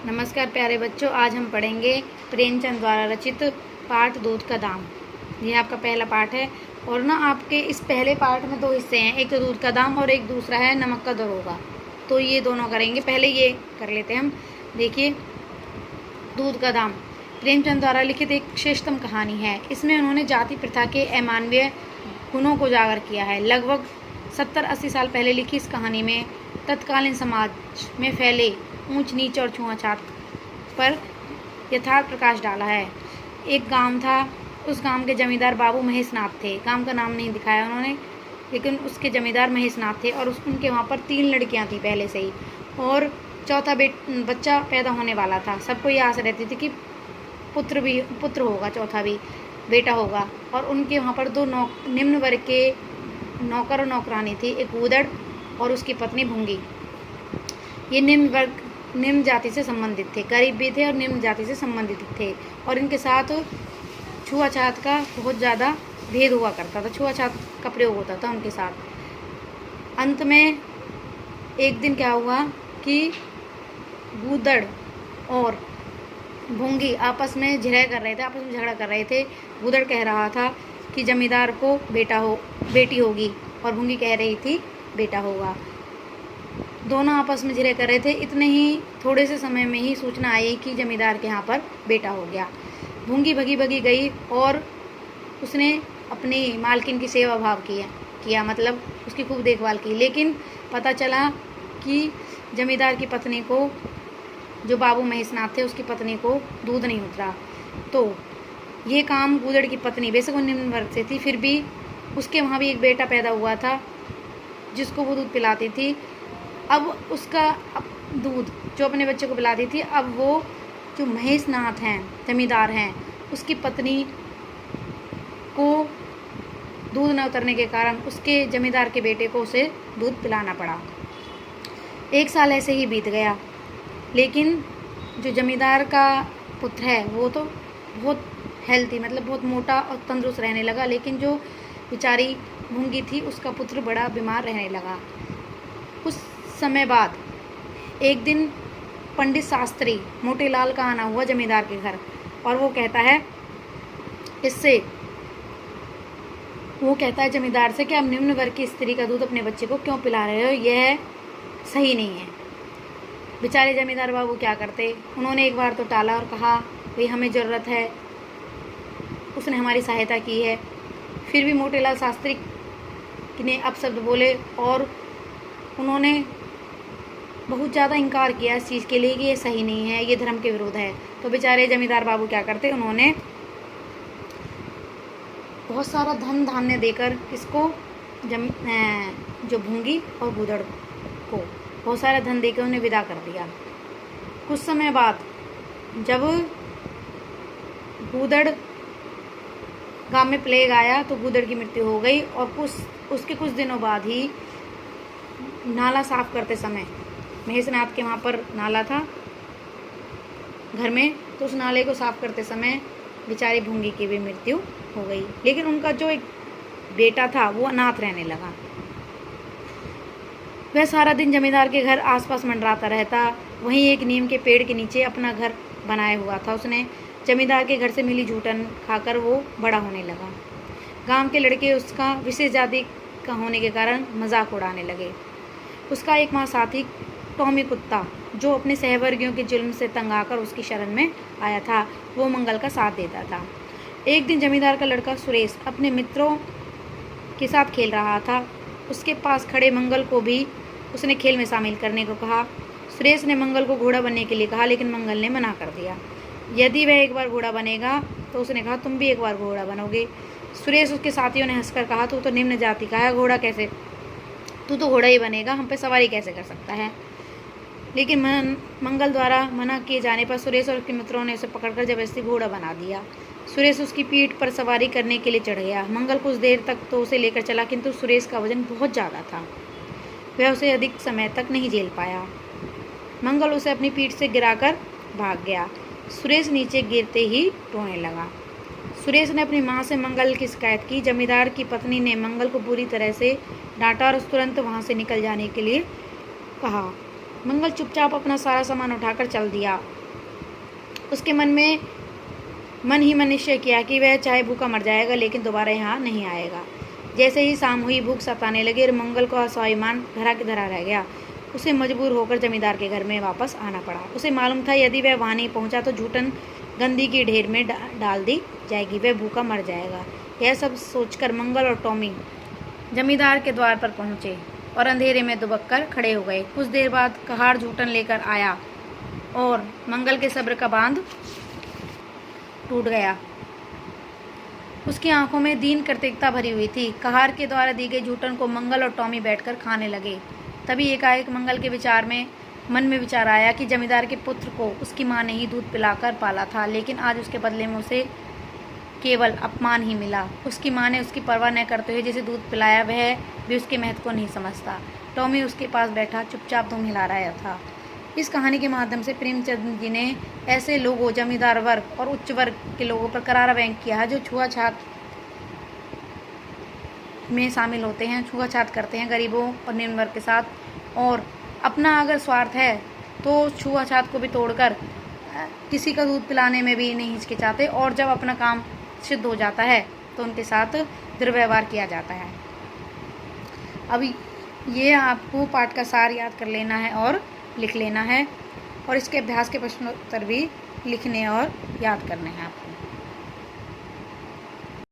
नमस्कार प्यारे बच्चों, आज हम पढ़ेंगे प्रेमचंद द्वारा रचित पाठ दूध का दाम। ये आपका पहला पाठ है और ना आपके इस पहले पाठ में दो हिस्से हैं, एक तो दूध का दाम और एक दूसरा है नमक का दरोगा। तो ये दोनों करेंगे, पहले ये कर लेते हैं हम। देखिए, दूध का दाम प्रेमचंद द्वारा लिखित एक श्रेष्ठतम कहानी है। इसमें उन्होंने जाति प्रथा के अमानवीय गुणों को उजागर किया है। लगभग 70-80 साल पहले लिखी इस कहानी में तत्कालीन समाज में फैले ऊंच नीच और छुआछूत पर यथार्थ प्रकाश डाला है। एक गांव था, उस गांव के जमींदार बाबू महेश नाथ थे। गांव का नाम नहीं दिखाया उन्होंने, लेकिन उसके जमींदार महेश नाथ थे और उनके वहाँ पर 3 लड़कियाँ थी पहले से ही, और चौथा बच्चा पैदा होने वाला था। सबको ये आस रहती थी कि पुत्र होगा, चौथा भी बेटा होगा। और उनके वहाँ पर 2 निम्न वर्ग के नौकर और नौकरानी थी, एक गूदड़ और उसकी पत्नी भूंगी। ये निम्न जाति से संबंधित थे, गरीब भी थे और निम्न जाति से संबंधित थे, और इनके साथ छुआछूत का बहुत ज़्यादा भेद हुआ करता था, छुआछूत का प्रयोग होता था उनके साथ। अंत में एक दिन क्या हुआ कि गूदड़ और भूंगी आपस में झगड़ा कर रहे थे। गूदड़ कह रहा था कि जमींदार को बेटी होगी और भूंगी कह रही थी बेटा होगा। दोनों आपस में झगड़ा कर रहे थे। इतने ही थोड़े से समय में ही सूचना आई कि जमींदार के यहाँ पर बेटा हो गया। भूंगी भगी गई और उसने अपनी मालकिन की सेवा भाव किया, मतलब उसकी खूब देखभाल की। लेकिन पता चला कि जमींदार की पत्नी को, जो बाबू महेश नाथ थे, उसकी पत्नी को दूध नहीं उतरा। तो ये काम गूदड़ की पत्नी, बेशक वो निम्न वर्ग से थी, फिर भी उसके वहाँ भी एक बेटा पैदा हुआ था जिसको वो दूध पिलाती थी। अब उसका दूध जो अपने बच्चे को पिलाती थी, अब वो जो महेश नाथ हैं, जमींदार हैं, उसकी पत्नी को दूध न उतरने के कारण उसके जमींदार के बेटे को उसे दूध पिलाना पड़ा। 1 साल ऐसे ही बीत गया, लेकिन जो जमींदार का पुत्र है वो तो बहुत हेल्थी, मतलब बहुत मोटा और तंदुरुस्त रहने लगा, लेकिन जो बेचारी भूंगी थी उसका पुत्र बड़ा बीमार रहने लगा। कुछ समय बाद एक दिन पंडित शास्त्री मोतीलाल का आना हुआ जमींदार के घर, और वो कहता है जमींदार से कि आप निम्न वर्ग की स्त्री का दूध अपने बच्चे को क्यों पिला रहे हो, यह सही नहीं है। बेचारे जमींदार बाबू क्या करते, उन्होंने एक बार तो टाला और कहा भाई हमें ज़रूरत है, उसने हमारी सहायता की है। फिर भी मोतीलाल शास्त्री ने अपशब्द बोले और उन्होंने बहुत ज़्यादा इनकार किया इस चीज़ के लिए कि ये सही नहीं है, ये धर्म के विरुद्ध है। तो बेचारे जमींदार बाबू क्या करते, उन्होंने बहुत सारा धन धान्य देकर इसको जो भूंगी और गूदड़ को बहुत सारा धन देकर उन्हें विदा कर दिया। कुछ समय बाद जब गूदड़ गांव में प्लेग आया तो गूदड़ की मृत्यु हो गई, और उसके कुछ दिनों बाद ही नाला साफ करते समय, महेश नाथ के वहाँ पर नाला था घर में, तो उस नाले को साफ करते समय बेचारी भूंगी की भी मृत्यु हो गई। लेकिन उनका जो एक बेटा था वो अनाथ रहने लगा। वह सारा दिन जमींदार के घर आसपास मंडराता रहता। वहीं एक नीम के पेड़ के नीचे अपना घर बनाया हुआ था उसने। जमींदार के घर से मिली जूठन खाकर वो बड़ा होने लगा। गांव के लड़के उसका विशेष जाति का होने के कारण मजाक उड़ाने लगे। उसका एक महासाथी टॉमी कुत्ता, जो अपने सहवर्गियों के जुल्म से तंग आकर उसकी शरण में आया था, वो मंगल का साथ देता था। एक दिन जमींदार का लड़का सुरेश अपने मित्रों के साथ खेल रहा था। उसके पास खड़े मंगल को भी उसने खेल में शामिल करने को कहा। सुरेश ने मंगल को घोड़ा बनने के लिए कहा, लेकिन मंगल ने मना कर दिया। यदि वह एक बार घोड़ा बनेगा तो उसने कहा तुम भी एक बार घोड़ा बनोगे। सुरेश उसके साथियों ने हंसकर कहा तू तो निम्न जाति का है, घोड़ा कैसे, तू तो घोड़ा ही बनेगा, हम पे सवारी कैसे कर सकता है। लेकिन मंगल द्वारा मना किए जाने पर सुरेश और उसके मित्रों ने उसे पकड़कर जबरदस्ती घोड़ा बना दिया। सुरेश उसकी पीठ पर सवारी करने के लिए चढ़ गया। मंगल कुछ देर तक तो उसे लेकर चला, किंतु सुरेश का वजन बहुत ज़्यादा था, वह उसे अधिक समय तक नहीं झेल पाया। मंगल उसे अपनी पीठ से गिराकर भाग गया। सुरेश नीचे गिरते ही रोने लगा। सुरेश ने अपनी माँ से मंगल की शिकायत की। जमींदार की पत्नी ने मंगल को बुरी तरह से डांटा और तुरंत वहाँ से निकल जाने के लिए कहा। मंगल चुपचाप अपना सारा सामान उठाकर चल दिया। उसके मन ही मन निश्चय किया कि वह चाहे भूखा मर जाएगा लेकिन दोबारा यहाँ नहीं आएगा। जैसे ही शाम हुई, भूख सताने लगी और मंगल को स्वाभिमान धरा के धरा रह गया। उसे मजबूर होकर जमींदार के घर में वापस आना पड़ा। उसे मालूम था यदि वह वहाँ नहीं पहुँचा तो जूठन गंदी की ढेर में डाल दी जाएगी, वह भूखा मर जाएगा। यह सब सोचकर मंगल और टॉमी जमींदार के द्वार पर पहुँचे और अंधेरे में दुबक कर खड़े हो गए। कुछ देर बाद कहार जूठन लेकर आया और मंगल के सब्र का बांध टूट गया। उसकी आंखों में दीन कर्तव्यता भरी हुई थी। कहार के द्वारा दी गई जूठन को मंगल और टॉमी बैठकर खाने लगे। तभी एकाएक मंगल के मन में विचार आया कि जमींदार के पुत्र को उसकी माँ ने ही दूध पिलाकर पाला था, लेकिन आज उसके बदले में उसे केवल अपमान ही मिला। उसकी माँ ने उसकी परवाह न करते हुए जिसे दूध पिलाया वह भी उसके महत्व को नहीं समझता। टॉमी उसके पास बैठा चुपचाप दुम हिला रहा था। इस कहानी के माध्यम से प्रेमचंद जी ने ऐसे लोगों, जमींदार वर्ग और उच्च वर्ग के लोगों पर करारा व्यंग्य किया है जो छुआछात में शामिल होते हैं, छुआछात करते हैं गरीबों और निम्न वर्ग के साथ, और अपना अगर स्वार्थ है तो छुआछात को भी तोड़कर किसी का दूध पिलाने में भी नहीं हिचकिचाते, और जब अपना काम सिद्ध हो जाता है तो उनके साथ दुर्व्यवहार किया जाता है। अब ये आपको पाठ का सार याद कर लेना है और लिख लेना है, और इसके अभ्यास के प्रश्नोत्तर भी लिखने और याद करने हैं आपको।